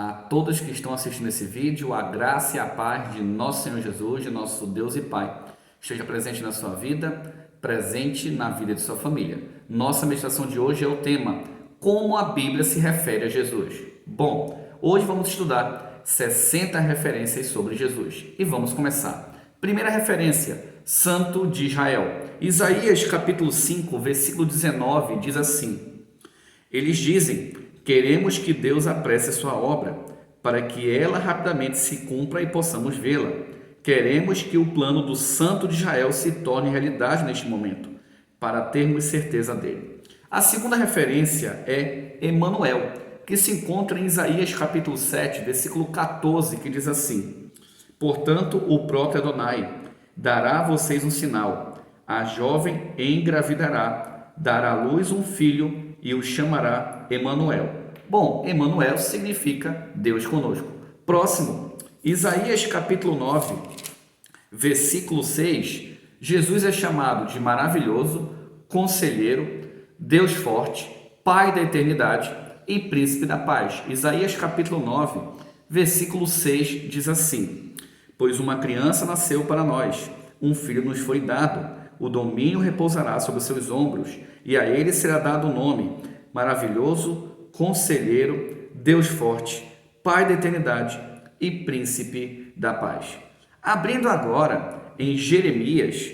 A todos que estão assistindo esse vídeo, a graça e a paz de nosso Senhor Jesus, de nosso Deus e Pai, esteja presente na sua vida, presente na vida de sua família. Nossa meditação de hoje é o tema: como a Bíblia se refere a Jesus. Bom, hoje vamos estudar 60 referências sobre Jesus e vamos começar. Primeira referência: Santo de Israel. Isaías capítulo 5, versículo 19 diz assim: eles dizem: queremos que Deus apresse sua obra, para que ela rapidamente se cumpra e possamos vê-la. Queremos que o plano do Santo de Israel se torne realidade neste momento, para termos certeza dele. A segunda referência é Emanuel, que se encontra em Isaías capítulo 7, versículo 14, que diz assim: portanto, o próprio Adonai dará a vocês um sinal. A jovem engravidará, dará à luz um filho e o chamará Emanuel. Bom, Emanuel significa Deus conosco. Próximo, Isaías capítulo 9, versículo 6. Jesus é chamado de maravilhoso, conselheiro, Deus forte, Pai da eternidade e príncipe da paz. Isaías capítulo 9, versículo 6 diz assim: pois uma criança nasceu para nós, um filho nos foi dado, o domínio repousará sobre os seus ombros, e a ele será dado o nome: maravilhoso, conselheiro, Deus forte, Pai da eternidade e príncipe da paz. Abrindo agora em Jeremias,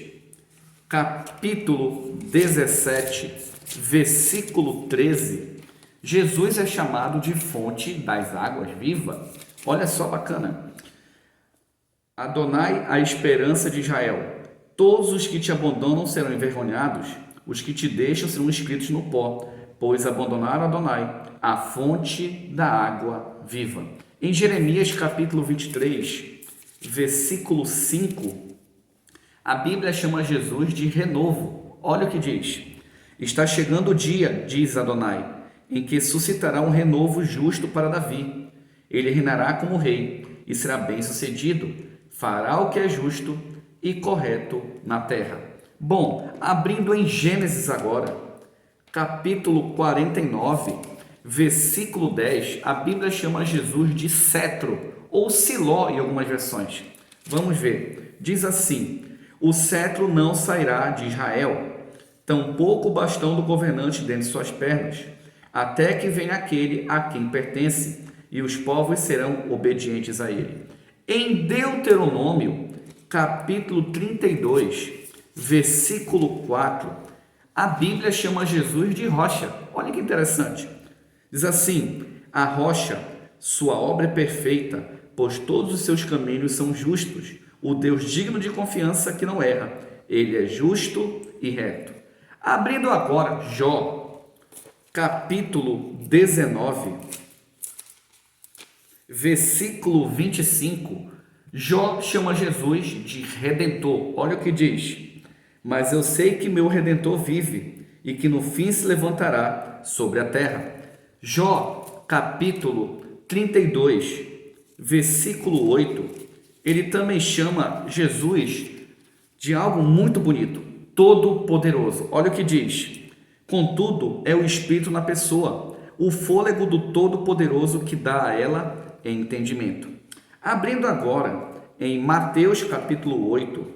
capítulo 17, versículo 13, Jesus é chamado de fonte das águas viva. Olha só, bacana. Adonai, a esperança de Israel. Todos os que te abandonam serão envergonhados, os que te deixam serão escritos no pó, pois abandonaram Adonai, a fonte da água viva. Em Jeremias capítulo 23, versículo 5, a Bíblia chama Jesus de renovo. Olha o que diz: está chegando o dia, diz Adonai, em que suscitará um renovo justo para Davi. Ele reinará como rei e será bem-sucedido, fará o que é justo e correto na terra. Bom, abrindo em Gênesis agora, capítulo 49, versículo 10, a Bíblia chama Jesus de cetro, ou Siló em algumas versões. Vamos ver. Diz assim: o cetro não sairá de Israel, tampouco o bastão do governante dentre suas pernas, até que venha aquele a quem pertence, e os povos serão obedientes a ele. Em Deuteronômio, capítulo 32, versículo 4, a Bíblia chama Jesus de rocha. Olha que interessante. Diz assim: a rocha, sua obra é perfeita, pois todos os seus caminhos são justos. O Deus digno de confiança que não erra, ele é justo e reto. Abrindo agora Jó, capítulo 19, versículo 25, Jó chama Jesus de Redentor. Olha o que diz: mas eu sei que meu Redentor vive e que no fim se levantará sobre a terra. Jó, capítulo 32, versículo 8, ele também chama Jesus de algo muito bonito: Todo-Poderoso. Olha o que diz: contudo, é o Espírito na pessoa, o fôlego do Todo-Poderoso que dá a ela entendimento. Abrindo agora em Mateus capítulo 8,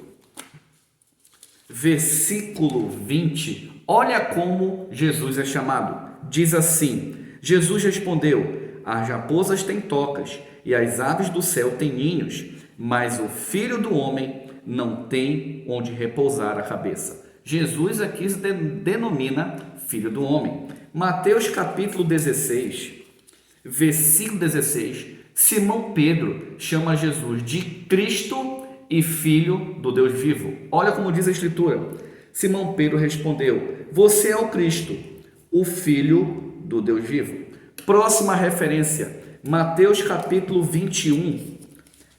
versículo 20, olha como Jesus é chamado. Diz assim: Jesus respondeu: as raposas têm tocas e as aves do céu têm ninhos, mas o Filho do Homem não tem onde repousar a cabeça. Jesus aqui se denomina Filho do Homem. Mateus capítulo 16, versículo 16, Simão Pedro chama Jesus de Cristo e Filho do Deus vivo. Olha como diz a Escritura. Simão Pedro respondeu: você é o Cristo, o Filho do Deus vivo. Próxima referência, Mateus capítulo 21,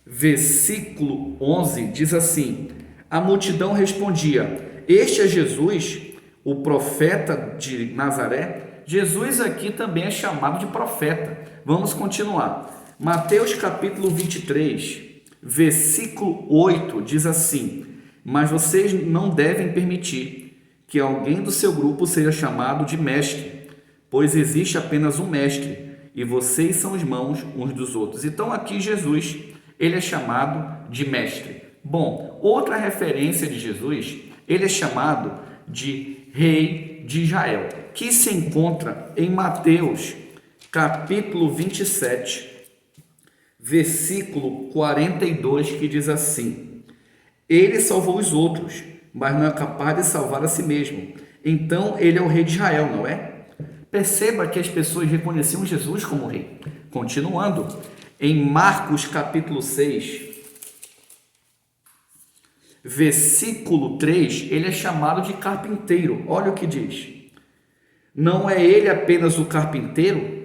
versículo 11, diz assim: a multidão respondia: este é Jesus, o profeta de Nazaré. Jesus aqui também é chamado de profeta. Vamos continuar. Mateus capítulo 23, versículo 8 diz assim: mas vocês não devem permitir que alguém do seu grupo seja chamado de mestre, pois existe apenas um mestre e vocês são irmãos uns dos outros. Então aqui Jesus, ele é chamado de mestre. Bom, outra referência de Jesus, ele é chamado de rei de Israel, que se encontra em Mateus, capítulo 27, versículo 42, que diz assim: ele salvou os outros, mas não é capaz de salvar a si mesmo. Então ele é o rei de Israel, não é? Perceba que as pessoas reconheciam Jesus como rei. Continuando, em Marcos capítulo 6, versículo 3, ele é chamado de carpinteiro. Olha o que diz: não é ele apenas o carpinteiro?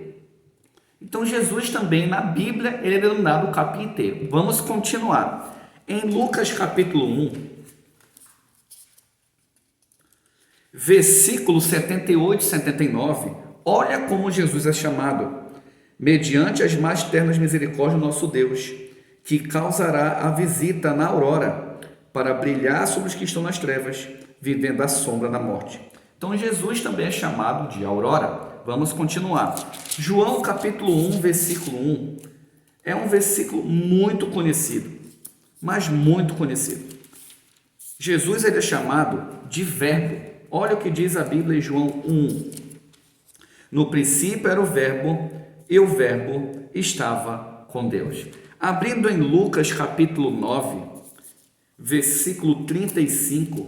Então Jesus também na Bíblia ele é denominado carpinteiro. Vamos continuar. Em Lucas capítulo 1, versículo 78 e 79, olha como Jesus é chamado: mediante as mais ternas misericórdias do nosso Deus, que causará a visita na aurora, para brilhar sobre os que estão nas trevas, vivendo à sombra da morte. Então Jesus também é chamado de aurora. Vamos continuar. João capítulo 1, versículo 1, é um versículo muito conhecido, mas muito conhecido. Jesus ele é chamado de verbo. Olha o que diz a Bíblia em João 1. No princípio era o verbo, e o verbo estava com Deus. Abrindo em Lucas capítulo 9, versículo 35,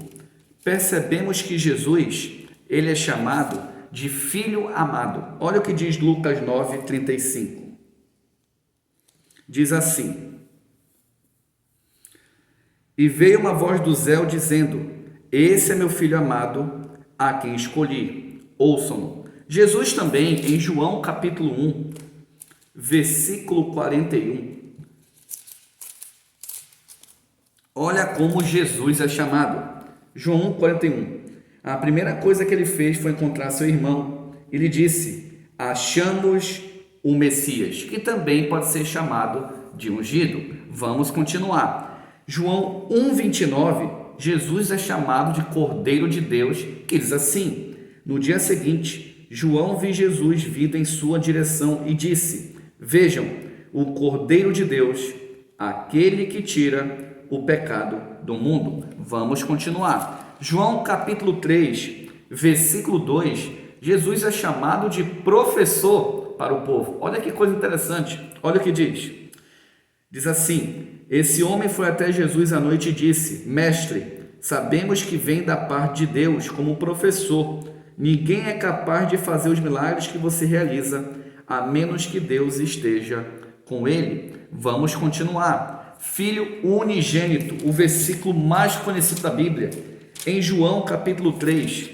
percebemos que Jesus, ele é chamado de filho amado. Olha o que diz Lucas 9, 35. Diz assim: e veio uma voz do céu dizendo: esse é meu filho amado, a quem escolhi, ouçam-no. Jesus também, em João capítulo 1, versículo 41, olha como Jesus é chamado. João 1, 41. A primeira coisa que ele fez foi encontrar seu irmão. Ele disse: achamos o Messias, que também pode ser chamado de ungido. Vamos continuar. João 1, 29, Jesus é chamado de Cordeiro de Deus, que diz assim: no dia seguinte, João viu Jesus vindo em sua direção e disse: vejam, o Cordeiro de Deus, aquele que tira o pecado do mundo. Vamos continuar. João capítulo 3, versículo 2, Jesus é chamado de professor para o povo. Olha que coisa interessante, olha o que diz. Diz assim: esse homem foi até Jesus à noite e disse: mestre, sabemos que vem da parte de Deus como professor. Ninguém é capaz de fazer os milagres que você realiza, a menos que Deus esteja com ele. Vamos continuar. Filho unigênito, o versículo mais conhecido da Bíblia. Em João capítulo 3,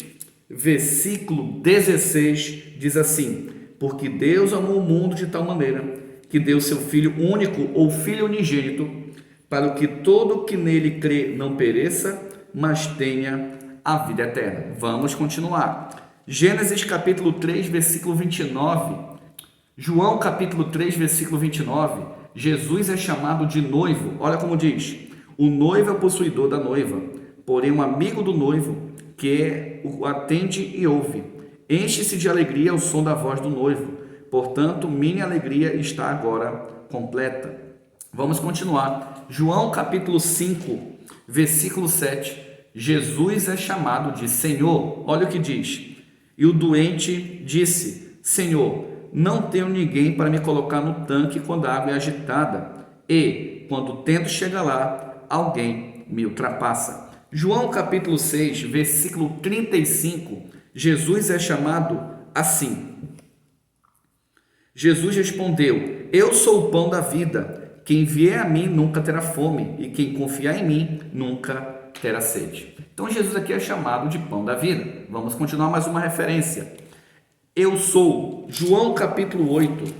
versículo 16, diz assim: porque Deus amou o mundo de tal maneira que deu seu Filho único ou Filho unigênito, para que todo que nele crê não pereça, mas tenha a vida eterna. Vamos continuar. Gênesis capítulo 3, versículo 29. João capítulo 3, versículo 29. Jesus é chamado de noivo. Olha como diz: o noivo é o possuidor da noiva, porém um amigo do noivo que o atende e ouve, enche-se de alegria ao som da voz do noivo. Portanto, minha alegria está agora completa. Vamos continuar. João capítulo 5, versículo 7. Jesus é chamado de Senhor. Olha o que diz: e o doente disse: Senhor, não tenho ninguém para me colocar no tanque quando a água é agitada, e, quando tento chegar lá, alguém me ultrapassa. João capítulo 6, versículo 35, Jesus é chamado assim. Jesus respondeu: eu sou o pão da vida, quem vier a mim nunca terá fome, e quem confiar em mim nunca terá sede. Então Jesus aqui é chamado de pão da vida. Vamos continuar mais uma referência. Eu sou. João capítulo 8,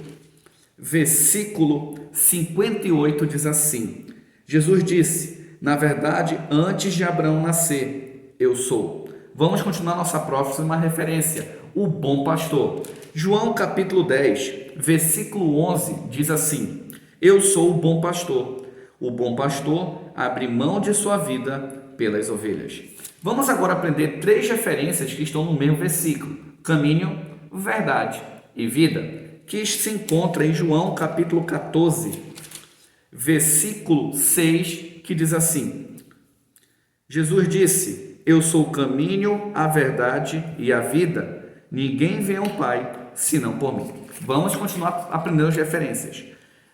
versículo 58 diz assim: Jesus disse: na verdade, antes de Abraão nascer, eu sou. Vamos continuar nossa próxima referência, o bom pastor. João capítulo 10, versículo 11 diz assim: eu sou o bom pastor. O bom pastor abre mão de sua vida pelas ovelhas. Vamos agora aprender 3 referências que estão no mesmo versículo: caminho, verdade e vida. que se encontra em João capítulo 14, versículo 6, que diz assim: Jesus disse: eu sou o caminho, a verdade e a vida. Ninguém vem ao Pai senão por mim. Vamos continuar aprendendo as referências.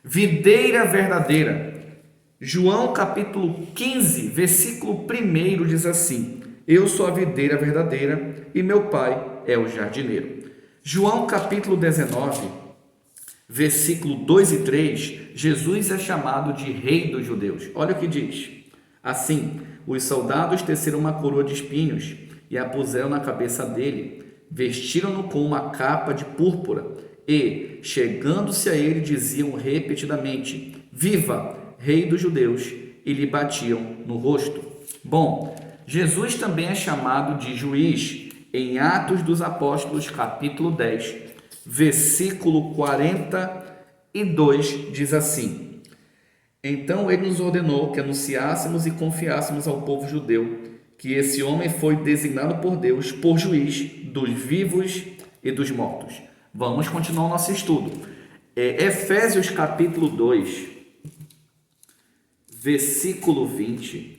Videira verdadeira. João capítulo 15, versículo 1 diz assim: eu sou a videira verdadeira e meu Pai é o jardineiro. João capítulo 19, versículo 2 e 3, Jesus é chamado de Rei dos Judeus. Olha o que diz: assim, os soldados teceram uma coroa de espinhos e a puseram na cabeça dele, vestiram-no com uma capa de púrpura e, chegando-se a ele, diziam repetidamente: viva, Rei dos Judeus, e lhe batiam no rosto. Bom, Jesus também é chamado de juiz em Atos dos Apóstolos, capítulo 10, versículo 42, diz assim: então ele nos ordenou que anunciássemos e confiássemos ao povo judeu que esse homem foi designado por Deus por juiz dos vivos e dos mortos. Vamos continuar o nosso estudo. Efésios capítulo 2, versículo 20.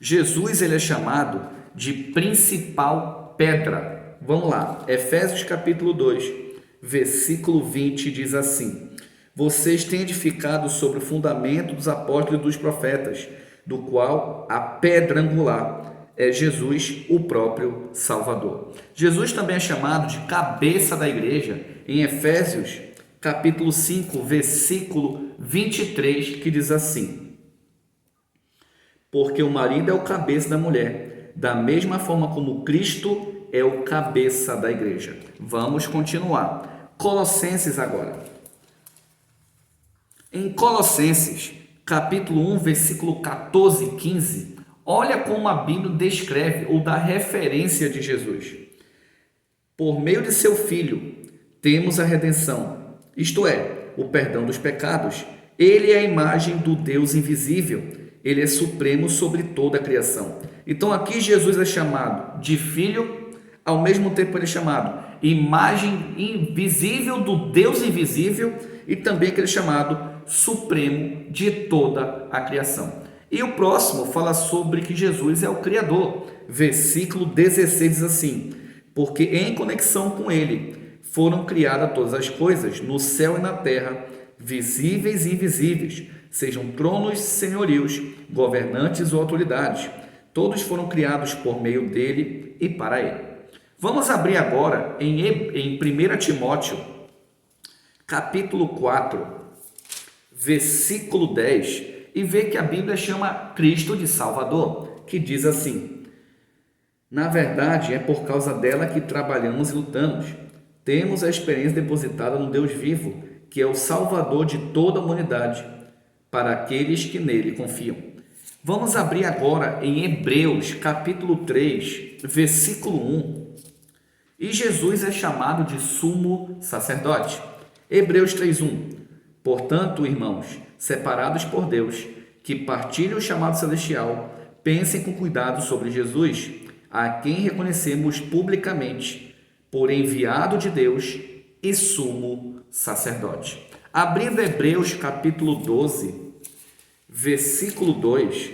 Jesus ele é chamado de principal pedra. Vamos lá, Efésios capítulo 2, versículo 20 diz assim: vocês têm edificado sobre o fundamento dos apóstolos e dos profetas, do qual a pedra angular é Jesus, o próprio Salvador. Jesus também é chamado de cabeça da igreja em Efésios capítulo 5, versículo 23, que diz assim: porque o marido é o cabeça da mulher, da mesma forma como Cristo é o cabeça da igreja. Vamos continuar. Colossenses agora. Em Colossenses, capítulo 1, versículo 14 e 15, olha como a Bíblia descreve ou dá referência de Jesus. Por meio de seu Filho, temos a redenção, isto é, o perdão dos pecados. Ele é a imagem do Deus invisível, ele é supremo sobre toda a criação. Então aqui Jesus é chamado de Filho, ao mesmo tempo ele é chamado imagem invisível do Deus invisível e também aquele chamado supremo de toda a criação. E o próximo fala sobre que Jesus é o Criador. Versículo 16 diz assim: porque em conexão com ele foram criadas todas as coisas, no céu e na terra, visíveis e invisíveis, sejam tronos, senhorios, governantes ou autoridades. Todos foram criados por meio dele e para ele. Vamos abrir agora em 1 Timóteo, capítulo 4, versículo 10, e ver que a Bíblia chama Cristo de Salvador, que diz assim: na verdade, é por causa dela que trabalhamos e lutamos. Temos a experiência depositada no Deus vivo, que é o Salvador de toda a humanidade, para aqueles que nele confiam. Vamos abrir agora em Hebreus, capítulo 3, versículo 1. E Jesus é chamado de sumo sacerdote. Hebreus 3:1. Portanto, irmãos, separados por Deus, que partilhem o chamado celestial, pensem com cuidado sobre Jesus, a quem reconhecemos publicamente por enviado de Deus e sumo sacerdote. Abrindo Hebreus capítulo 12, versículo 2,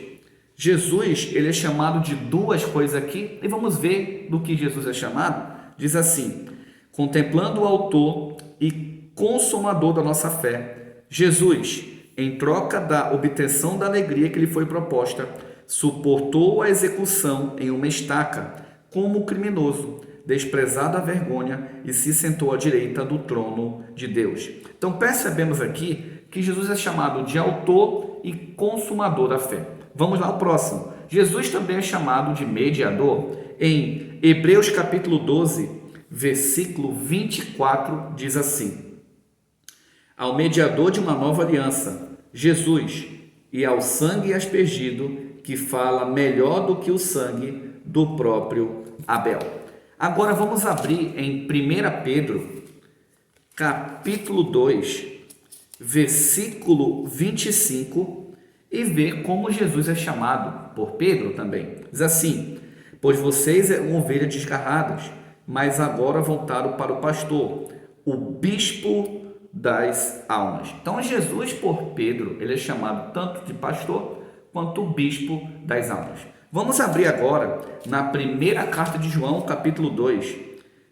Jesus ele é chamado de duas coisas aqui, e vamos ver do que Jesus é chamado. Diz assim: contemplando o autor e consumador da nossa fé, Jesus, em troca da obtenção da alegria que lhe foi proposta, suportou a execução em uma estaca, como criminoso, desprezado a vergonha, e se sentou à direita do trono de Deus. Então percebemos aqui que Jesus é chamado de autor e consumador da fé. Vamos lá ao próximo. Jesus também é chamado de mediador. Em Hebreus capítulo 12, versículo 24, diz assim: ao mediador de uma nova aliança, Jesus, e ao sangue aspergido, que fala melhor do que o sangue do próprio Abel. Agora vamos abrir em 1 Pedro, capítulo 2, versículo 25, e ver como Jesus é chamado por Pedro também. Diz assim: pois vocês eram ovelhas desgarradas, mas agora voltaram para o pastor, o bispo das almas. Então Jesus, por Pedro, ele é chamado tanto de pastor quanto o bispo das almas. Vamos abrir agora na primeira carta de João, capítulo 2,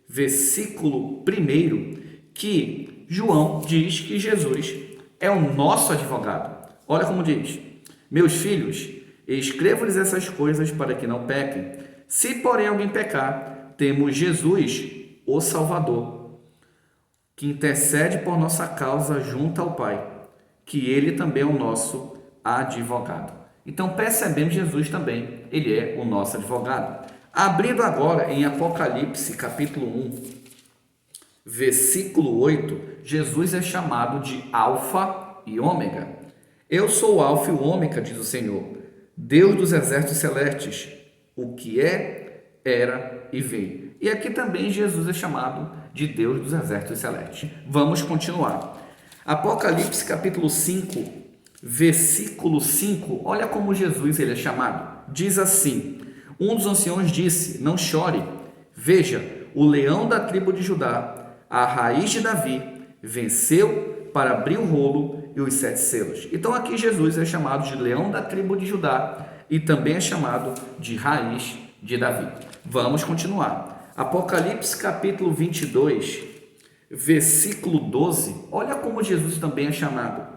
versículo 1, que João diz que Jesus é o nosso advogado. Olha como diz: meus filhos, escrevo-lhes essas coisas para que não pequem. Se porém alguém pecar, temos Jesus, o Salvador, que intercede por nossa causa junto ao Pai, que ele também é o nosso advogado. Então percebemos Jesus também, ele é o nosso advogado. Abrindo agora em Apocalipse capítulo 1, versículo 8, Jesus é chamado de Alfa e Ômega. Eu sou o Alfa e o Ômega, diz o Senhor, Deus dos exércitos celestes, o que é, era e veio. E aqui também Jesus é chamado de Deus dos exércitos celestes. Vamos continuar. Apocalipse capítulo 5, versículo 5, olha como Jesus ele é chamado. Diz assim: um dos anciãos disse: não chore, veja, o leão da tribo de Judá, a raiz de Davi, venceu para abrir o rolo e os 7 selos. Então aqui Jesus é chamado de leão da tribo de Judá e também é chamado de raiz de Davi. Vamos continuar. Apocalipse capítulo 22, versículo 12, olha como Jesus também é chamado.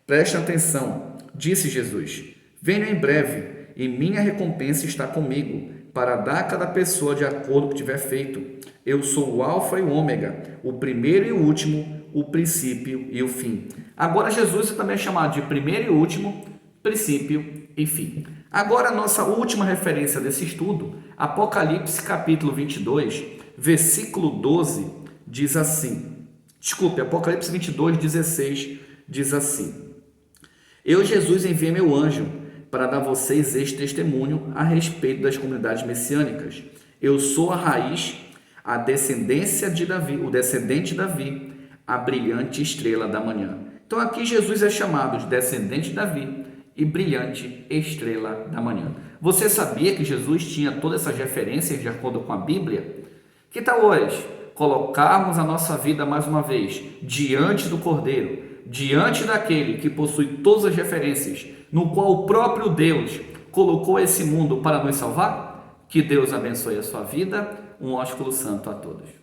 Preste atenção, disse Jesus: venho em breve, e minha recompensa está comigo, para dar a cada pessoa de acordo com o que tiver feito. Eu sou o Alfa e o Ômega, o primeiro e o último, o princípio e o fim. Agora Jesus também é chamado de primeiro e último, princípio e fim. Agora a nossa última referência desse estudo, Apocalipse capítulo 22, versículo 12, diz assim. Apocalipse 22, 16, diz assim: eu, Jesus, enviei meu anjo para dar a vocês este testemunho a respeito das comunidades messiânicas. Eu sou a raiz, a descendência de Davi, o descendente de Davi, a brilhante estrela da manhã. Então aqui Jesus é chamado de descendente de Davi e brilhante estrela da manhã. Você sabia que Jesus tinha todas essas referências de acordo com a Bíblia? Que tal hoje colocarmos a nossa vida mais uma vez diante do Cordeiro, diante daquele que possui todas as referências, no qual o próprio Deus colocou esse mundo para nos salvar? Que Deus abençoe a sua vida. Um ósculo santo a todos.